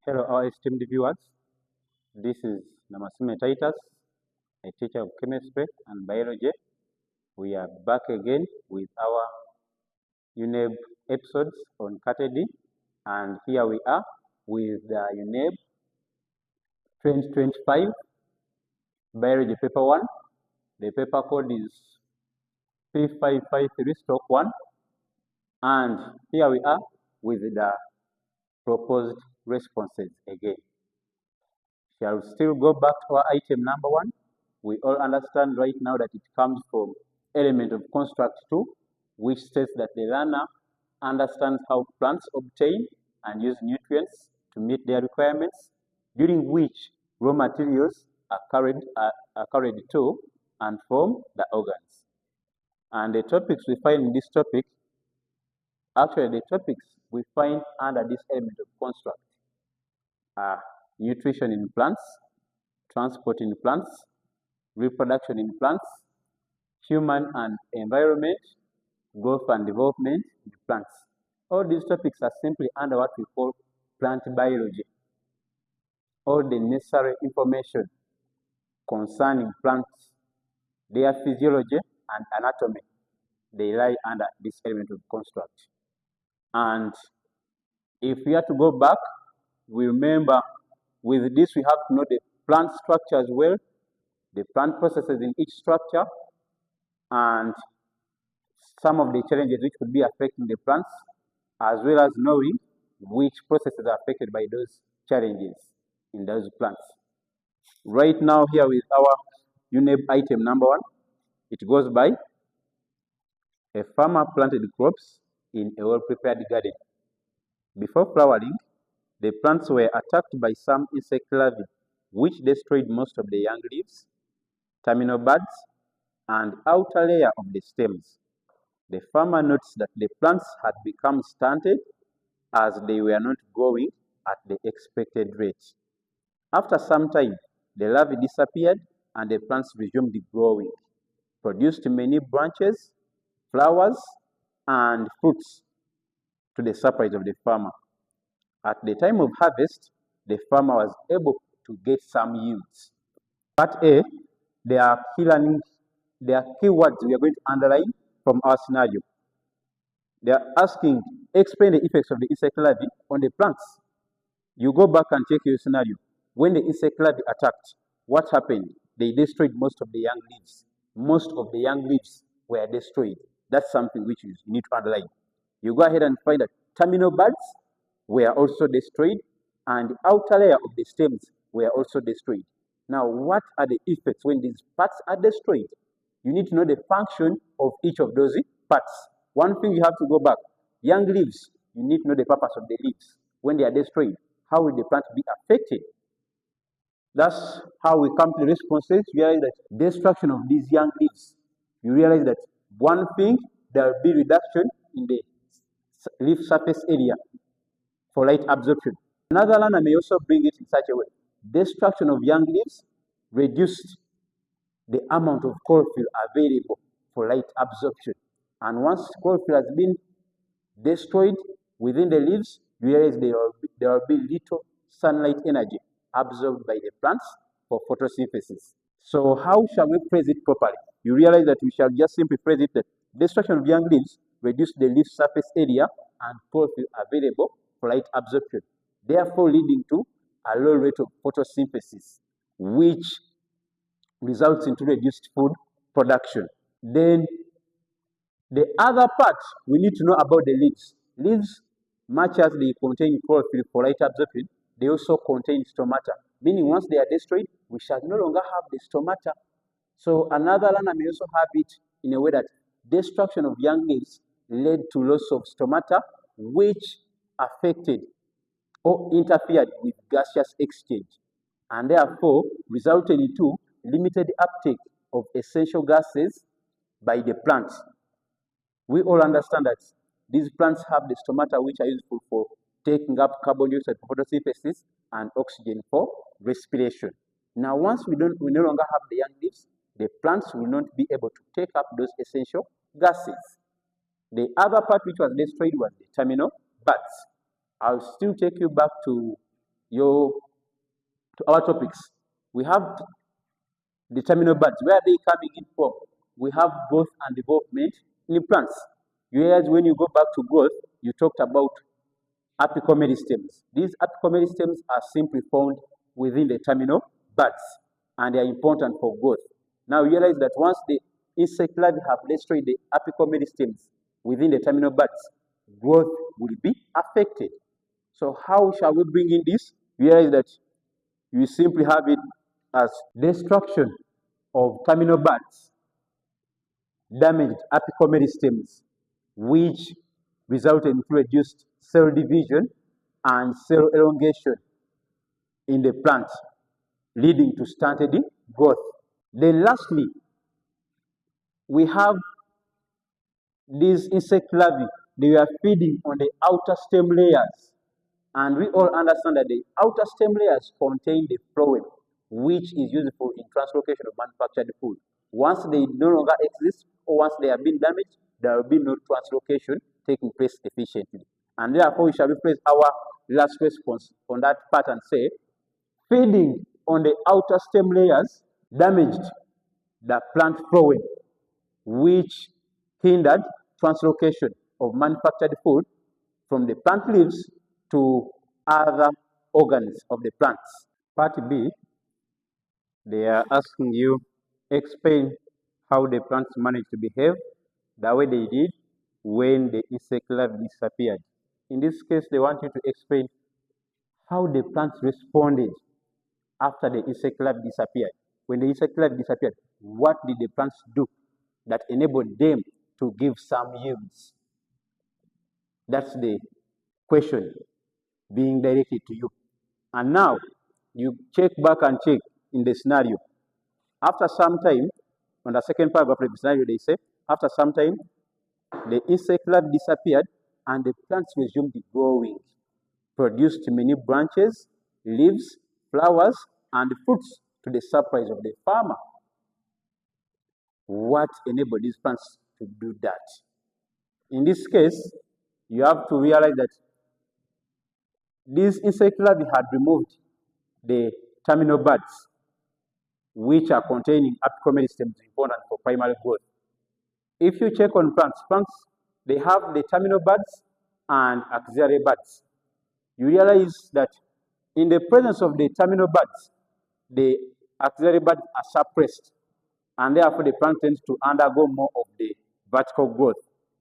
Hello, our esteemed viewers. This is Namasime Titus, a teacher of chemistry and biology. We are back again with our UNEB episodes on category, and here we are with the UNEB 2025 biology paper 1. The paper code is P553-1, and here we are with the proposed responses again. Shall we still go back to our item number 1? We all understand right now that it comes from element of construct 2, which states that the learner understands how plants obtain and use nutrients to meet their requirements, during which raw materials are carried to and from the organs. And the topics we find in this topic, actually the topics we find under this element of construct are nutrition in plants, transport in plants, reproduction in plants, human and environment, growth and development in plants. All these topics are simply under what we call plant biology. All the necessary information concerning plants, their physiology and anatomy, they lie under this element of construct. And if we are to go back, we remember with this we have to know the plant structure as well, the plant processes in each structure, and some of the challenges which could be affecting the plants, as well as knowing which processes are affected by those challenges in those plants. Right now here with our UNEB item number 1, it goes by a farmer planted crops in a well-prepared garden. Before flowering, the plants were attacked by some insect larvae, which destroyed most of the young leaves, terminal buds, and outer layer of the stems. The farmer noticed that the plants had become stunted as they were not growing at the expected rate. After some time, the larvae disappeared and the plants resumed growing, produced many branches, flowers, and fruits to the surprise of the farmer. At the time of harvest, the farmer was able to get some yields. Part A, there are key words we are going to underline from our scenario. They are asking, explain the effects of the insect larvae on the plants. You go back and check your scenario. When the insect larvae attacked, what happened? They destroyed most of the young leaves. Most of the young leaves were destroyed. That's something which you need to underline. You go ahead and find that terminal buds were also destroyed, and the outer layer of the stems were also destroyed. Now, what are the effects when these parts are destroyed? You need to know the function of each of those parts. One thing you have to go back, young leaves, you need to know the purpose of the leaves. When they are destroyed, how will the plant be affected? That's how we come to the responses. You realize that destruction of these young leaves, you realize that one thing, there will be reduction in the leaf surface area for light absorption. Another learner may also bring it in such a way. Destruction of young leaves reduced the amount of chlorophyll available for light absorption. And once chlorophyll has been destroyed within the leaves, you realize there will be little sunlight energy absorbed by the plants for photosynthesis. So how shall we phrase it properly? You realize that we shall just simply phrase it that destruction of young leaves reduced the leaf surface area and chlorophyll available for light absorption, therefore leading to a low rate of photosynthesis, which results into reduced food production. Then the other part we need to know about the leaves. Leaves, much as they contain chlorophyll for light absorption, they also contain stomata, meaning once they are destroyed, we shall no longer have the stomata. So another learner may also have it in a way that destruction of young leaves led to loss of stomata, which affected or interfered with gaseous exchange, and therefore resulted into limited uptake of essential gases by the plants. We all understand that these plants have the stomata which are useful for taking up carbon dioxide for photosynthesis and oxygen for respiration. Now, once we no longer have the young leaves, the plants will not be able to take up those essential gases. The other part which was destroyed was the terminal buds. I'll still take you back to to our topics. We have the terminal buds. Where are they coming in from? We have growth and development in plants. Whereas when you go back to growth, you talked about apical meristems. These apical meristems are simply found within the terminal buds, and they are important for growth. Now realize that once the insect larvae have destroyed the apical meristems within the terminal buds, growth will be affected. So how shall we bring in this? Realize that you simply have it as destruction of terminal buds, damaged apical meristems, which resulted in reduced cell division and cell elongation in the plant, leading to stunted growth. Then lastly, we have these insect larvae. They are feeding on the outer stem layers, and we all understand that the outer stem layers contain the phloem, which is useful in translocation of manufactured food. Once they no longer exist, or once they have been damaged, there will be no translocation taking place efficiently. And therefore, we shall replace our last response on that part and say, feeding on the outer stem layers damaged the plant phloem, which hindered translocation of manufactured food from the plant leaves to other organs of the plants. Part B, they are asking you explain how the plants managed to behave the way they did when the insect larvae disappeared. In this case, they want you to explain how the plants responded after the insect larvae disappeared. When the insect larvae disappeared, what did the plants do that enabled them to give some yields? That's the question being directed to you. And now, you check back and check in the scenario. After some time, on the second paragraph of the scenario, they say, after some time, the insect larvae disappeared and the plants resumed growing, produced many branches, leaves, flowers, and fruits to the surprise of the farmer. What enabled these plants to do that? In this case, you have to realize that these insect larvae had removed the terminal buds, which are containing apical meristems important for primary growth. If you check on plants, they have the terminal buds and axillary buds. You realize that in the presence of the terminal buds, the axillary buds are suppressed, and therefore the plant tends to undergo more of the vertical growth.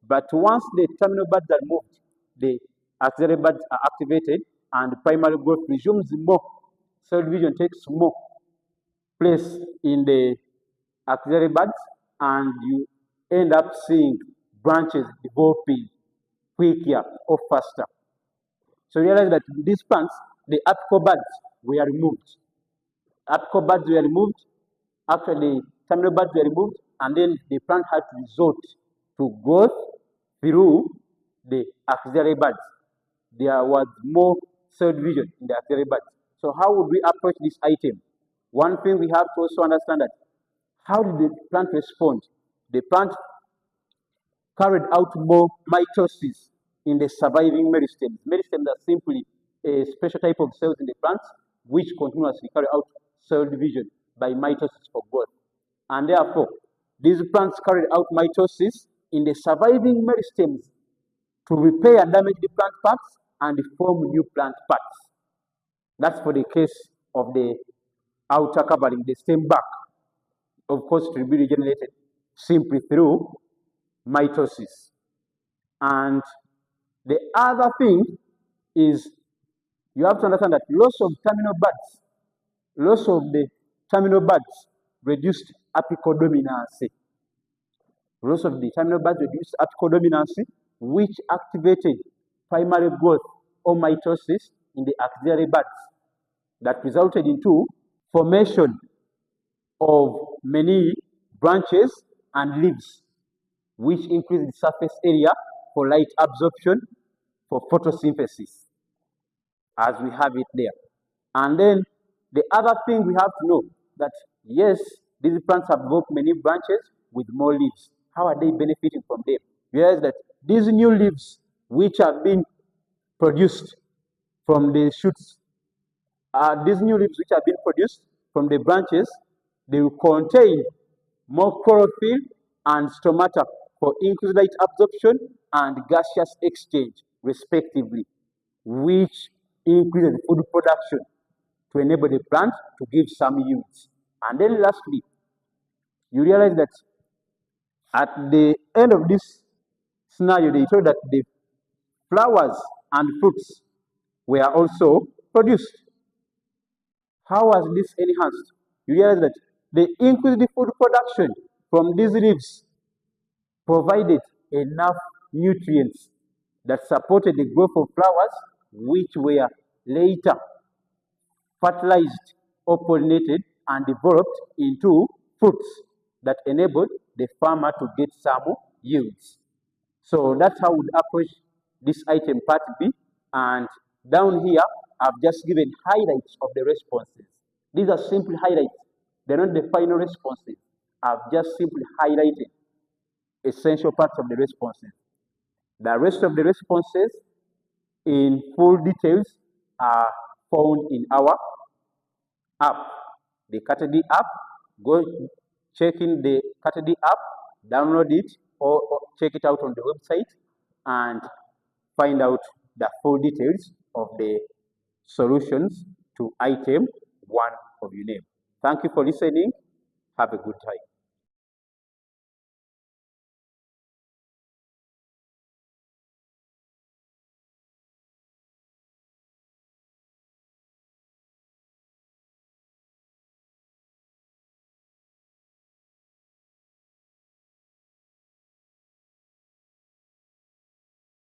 But once the terminal buds are moved, the axillary buds are activated, and primary growth resumes more. Cell division takes more place in the axillary buds, and you end up seeing branches developing quicker or faster. So realize that these plants, the apical buds were removed. Apical buds were removed, after the terminal buds were removed, and then the plant had to resort to growth through the axillary buds. There was more cell division in the axillary buds. So how would we approach this item? One thing we have to also understand that how did the plant respond? The plant carried out more mitosis in the surviving meristems. Meristems are simply a special type of cells in the plants which continuously carry out cell division by mitosis for growth. And therefore, these plants carried out mitosis in the surviving meristems to repair and damage the plant parts and form new plant parts. That's for the case of the outer covering, the stem bark. Of course, it will be regenerated simply through mitosis. And the other thing is you have to understand that loss of the terminal buds reduced apical dominancy. Loss of the terminal buds reduced apical dominancy, which activated primary growth or mitosis in the axillary buds that resulted into formation of many branches and leaves, which increase the surface area for light absorption for photosynthesis, as we have it there. And then the other thing we have to know that yes, these plants have developed many branches with more leaves. How are they benefiting from them? Whereas that these new leaves which have been produced from the shoots these new leaves which have been produced from the branches, they will contain more chlorophyll and stomata for increased light absorption and gaseous exchange, respectively, which increases food production to enable the plant to give some yields. And then lastly, you realize that at the end of this scenario, they told that the flowers and fruits were also produced. How was this enhanced? You realize that they increased the food production from these leaves, provided enough nutrients that supported the growth of flowers, which were later fertilized or pollinated and developed into fruits that enabled the farmer to get some yields. So that's how we approach this item part B. And down here, I've just given highlights of the responses. These are simple highlights. They're not the final responses. I've just simply highlighted essential parts of the responses. The rest of the responses in full details are found in our app, the Category app. Go check in the Category app, download it, or check it out on the website and find out the full details of the solutions to item 1 of UNEB. Thank you for listening. Have a good time.